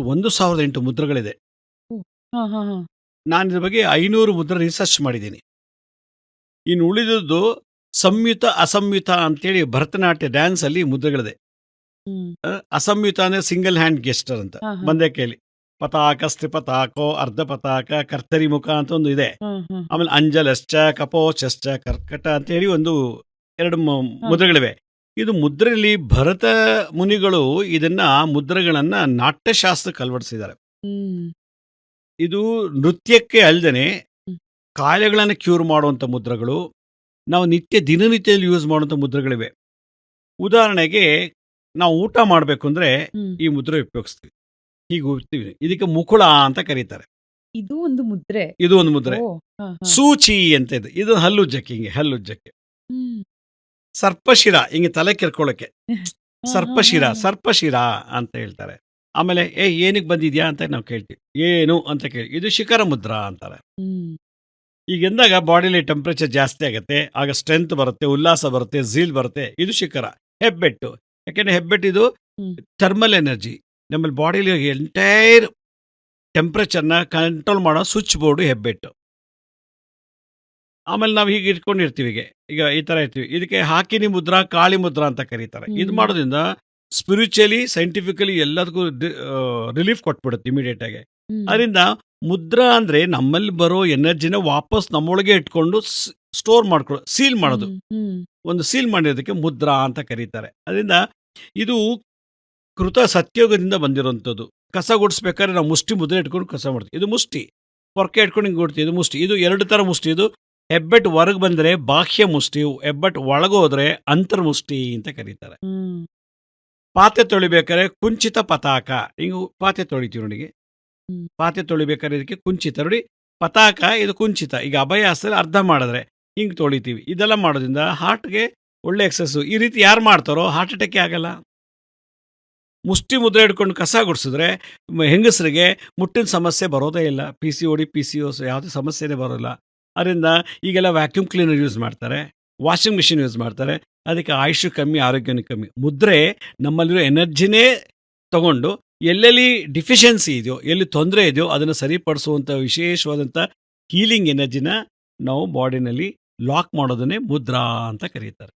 1008 ಮುದ್ರೆಗಳಿದೆ. ಓಹ್! ಹಾಂ, ಹಾಂ, ಹಾಂ. ನಾನು ಇದ್ರ ಬಗ್ಗೆ 500 ಮುದ್ರೆ ರಿಸರ್ಚ್ ಮಾಡಿದ್ದೀನಿ. ಇನ್ನು ಉಳಿದದ್ದು ಸಂಯುತ, ಅಸಂಯುತ ಅಂತೇಳಿ ಭರತನಾಟ್ಯ ಡ್ಯಾನ್ಸಲ್ಲಿ ಮುದ್ರೆಗಳಿದೆ. ಹ್ಮ್. ಅಸಂಯುತ ಅಂದರೆ ಸಿಂಗಲ್ ಹ್ಯಾಂಡ್ ಗೆಸ್ಟರ್ ಅಂತ, ಹಾಂ, ಹಾಂ. ಒಂದೇ ಕೈಲಿ. ಪತಾಕ, ಸ್ತ್ರಿಪತಾಕೋ, ಅರ್ಧ ಪತಾಕ, ಕರ್ತರಿ ಮುಖ ಅಂತ ಒಂದು ಇದೆ. ಹಾಂ, ಹಾಂ. ಆಮೇಲೆ ಅಂಜಲಶ್ಚ, ಕಪೋಚಶ್ಚ, ಕರ್ಕಟ ಅಂತೇಳಿ ಒಂದು 2 ಮುದ್ರೆಗಳಿವೆ. ಇದು ಮುದ್ರೆಯಲ್ಲಿ ಭರತ ಮುನಿಗಳು ಇದನ್ನ ಮುದ್ರೆಗಳನ್ನ ನಾಟ್ಯಶಾಸ್ತ್ರಕ್ಕೆ ಅಳವಡಿಸಿದ್ದಾರೆ. ಹ್ಮ್. ಇದು ನೃತ್ಯಕ್ಕೆ ಅಲ್ಲದೆ ಹ್ಮ್. ಕಾಯಿಲೆಗಳನ್ನು ಕ್ಯೂರ್ ಮಾಡುವಂಥ ಮುದ್ರೆಗಳು, ನಾವು ದಿನನಿತ್ಯದಲ್ಲಿ ಯೂಸ್ ಮಾಡುವಂಥ ಮುದ್ರೆಗಳಿವೆ. ಉದಾಹರಣೆಗೆ ನಾವು ಊಟ ಮಾಡಬೇಕು ಅಂದರೆ ಹ್ಮ್. ಈ ಮುದ್ರೆ ಉಪಯೋಗಿಸ್ತೀವಿ. ಹೀಗೆ ಹೋಗ್ತೀವಿ. ಇದಕ್ಕೆ ಮುಕುಳ ಅಂತ ಕರೀತಾರೆ. ಇದು ಒಂದು ಮುದ್ರೆ. ಇದು ಒಂದು ಮುದ್ರೆ. ಓಹ್! ಹಾಂ, ಹಾಂ. ಸೂಚಿ ಅಂತ ಇದೆ. ಇದು ಹಲ್ಲುಜ್ಜಕ್ಕೆ, ಹಿಂಗೆ ಹಲ್ಲುಜ್ಜಕ್ಕೆ. ಹ್ಮ್. ಸರ್ಪಶಿರ, ಹಿಂಗೆ ತಲೆ ಕೆರ್ಕೊಳ್ಳೋಕ್ಕೆ. ಹಾಂ, ಸರ್ಪಶಿರ, ಹಾಂ, ಹಾಂ. ಸರ್ಪಶಿರ ಅಂತ ಹೇಳ್ತಾರೆ. ಆಮೇಲೆ ಏನಕ್ಕೆ ಬಂದಿದ್ಯಾ ಅಂತ ನಾವು ಕೇಳ್ತೀವಿ. ಏನು ಅಂತ ಕೇಳಿ, ಇದು ಶಿಖರ ಮುದ್ರಾ ಅಂತಾರೆ. ಹ್ಮ್. ಈಗ ಎಂದಾಗ ಬಾಡಿಲಿ ಟೆಂಪ್ರೇಚರ್ ಜಾಸ್ತಿ ಆಗುತ್ತೆ, ಆಗ ಸ್ಟ್ರೆಂತ್ ಬರುತ್ತೆ, ಉಲ್ಲಾಸ ಬರುತ್ತೆ, ಝೀಲ್ ಬರುತ್ತೆ. ಇದು ಶಿಖರ. ಹೆಬ್ಬೆಟ್ಟು, ಯಾಕೆಂದರೆ ಹೆಬ್ಬೆಟ್ಟು ಇದು ಹ್ಮ್. Thermal energy. ನಮ್ಮಲ್ಲಿ ಬಾಡಿಲಿ ಎಂಟೈರ್ ಟೆಂಪ್ರೇಚರ್ನ ಕಂಟ್ರೋಲ್ ಮಾಡೋ ಸ್ವಿಚ್ ಬೋರ್ಡು ಹೆಬ್ಬೆಟ್ಟು. ಆಮೇಲೆ ನಾವು ಹೀಗೆ ಇಟ್ಕೊಂಡಿರ್ತೀವಿ. ಈಗ ಈ ಥರ ಇರ್ತೀವಿ. ಇದಕ್ಕೆ ಹಾಕಿನಿ ಮುದ್ರಾ, ಕಾಳಿ ಮುದ್ರಾ ಅಂತ ಕರೀತಾರೆ. ಇದು ಮಾಡೋದ್ರಿಂದ ಸ್ಪಿರಿಚುವಲಿ, ಸೈಂಟಿಫಿಕಲಿ ಎಲ್ಲದಕ್ಕೂ ರಿಲೀಫ್ ಕೊಟ್ಬಿಡುತ್ತೆ ಇಮಿಡಿಯೇಟ್ ಆಗಿ. ಹ್ಮ್. ಅದರಿಂದ ಮುದ್ರಾ ಅಂದರೆ ನಮ್ಮಲ್ಲಿ ಬರೋ ಎನರ್ಜಿನ ವಾಪಸ್ ನಮ್ಮೊಳಗೆ ಇಟ್ಕೊಂಡು ಸ್ಟೋರ್ ಮಾಡ್ಕೊಳ್ಳೋ, ಸೀಲ್ ಮಾಡೋದು. ಹ್ಮ್. ಒಂದು ಸೀಲ್ ಮಾಡಿರೋದಕ್ಕೆ ಮುದ್ರಾ ಅಂತ ಕರೀತಾರೆ. ಅದರಿಂದ ಇದು ಕೃತ ಸತ್ಯೋಗದಿಂದ ಬಂದಿರೋಂಥದ್ದು. ಕಸ ಗುಡಿಸ್ಬೇಕಾದ್ರೆ ನಾವು ಮುಷ್ಟಿ ಮುದ್ರೆ ಇಟ್ಕೊಂಡು ಕಸ ಮಾಡ್ತೀವಿ. ಇದು ಮುಷ್ಟಿ. ಪೊರ್ಕೆ ಇಟ್ಕೊಂಡು ಹಿಂಗೆ ಕೊಡ್ತೀವಿ. ಇದು ಮುಷ್ಟಿ. ಇದು 2 ಥರ ಮುಷ್ಟಿ. ಇದು ಹೆಬ್ಬೆಟ್ಟು ಹೊರಗೆ ಬಂದರೆ ಬಾಹ್ಯ ಮುಷ್ಟಿ, ಹೆಬ್ಬೆಟ್ಟು ಒಳಗೋದ್ರೆ ಅಂತರ್ಮುಷ್ಟಿ ಅಂತ ಕರೀತಾರೆ. ಹ್ಮ್. ಪಾತ್ರೆ ತೊಳಿಬೇಕಾದ್ರೆ ಕುಂಚಿತ ಪತಾಕ, ಹಿಂಗೆ ಪಾತ್ರೆ ತೊಳಿತೀವಿ ನೋಡಿ. ಹ್ಮ್. ಪಾತ್ರೆ ತೊಳಿಬೇಕಾದ್ರೆ ಇದಕ್ಕೆ ಕುಂಚಿತ ನೋಡಿ. ಪತಾಕ ಇದು ಕುಂಚಿತ. ಈಗ ಅಭಯಾಸದಲ್ಲಿ ಅರ್ಧ ಮಾಡಿದ್ರೆ ಹಿಂಗೆ ತೊಳಿತೀವಿ. ಇದೆಲ್ಲ ಮಾಡೋದ್ರಿಂದ ಹಾರ್ಟ್ಗೆ ಒಳ್ಳೆ ಎಕ್ಸಸ್ಸು. ಈ ರೀತಿ ಯಾರು ಮಾಡ್ತಾರೋ ಹಾರ್ಟ್ ಅಟ್ಯಾಕೇ ಆಗಲ್ಲ. ಮುಷ್ಟಿ ಮುದ್ರೆ ಹಿಡ್ಕೊಂಡು ಕಸ ಗುಡಿಸಿದ್ರೆ ಹೆಂಗಸರಿಗೆ ಮುಟ್ಟಿನ ಸಮಸ್ಯೆ ಬರೋದೇ ಇಲ್ಲ. PCOD, PCOS ಯಾವುದೇ ಸಮಸ್ಯೆನೇ ಬರೋಲ್ಲ. ಅದರಿಂದ ಈಗೆಲ್ಲ ವ್ಯಾಕ್ಯೂಮ್ ಕ್ಲೀನರ್ ಯೂಸ್ ಮಾಡ್ತಾರೆ, ವಾಷಿಂಗ್ ಮಿಷಿನ್ ಯೂಸ್ ಮಾಡ್ತಾರೆ. ಅದಕ್ಕೆ ಆಯುಷು ಕಮ್ಮಿ, ಆರೋಗ್ಯನೂ ಕಮ್ಮಿ. ಮುದ್ರೆ ನಮ್ಮಲ್ಲಿರೋ ಎನರ್ಜಿನೇ ತಗೊಂಡು ಎಲ್ಲೆಲ್ಲಿ ಡಿಫಿಷಿಯನ್ಸಿ ಇದೆಯೋ, ಎಲ್ಲಿ ತೊಂದರೆ ಇದೆಯೋ ಅದನ್ನು ಸರಿಪಡಿಸುವಂಥ ವಿಶೇಷವಾದಂಥ ಹೀಲಿಂಗ್ ಎನರ್ಜಿನ ನಾವು ಬಾಡಿನಲ್ಲಿ ಲಾಕ್ ಮಾಡೋದನ್ನೇ ಮುದ್ರಾ ಅಂತ ಕರೀತಾರೆ.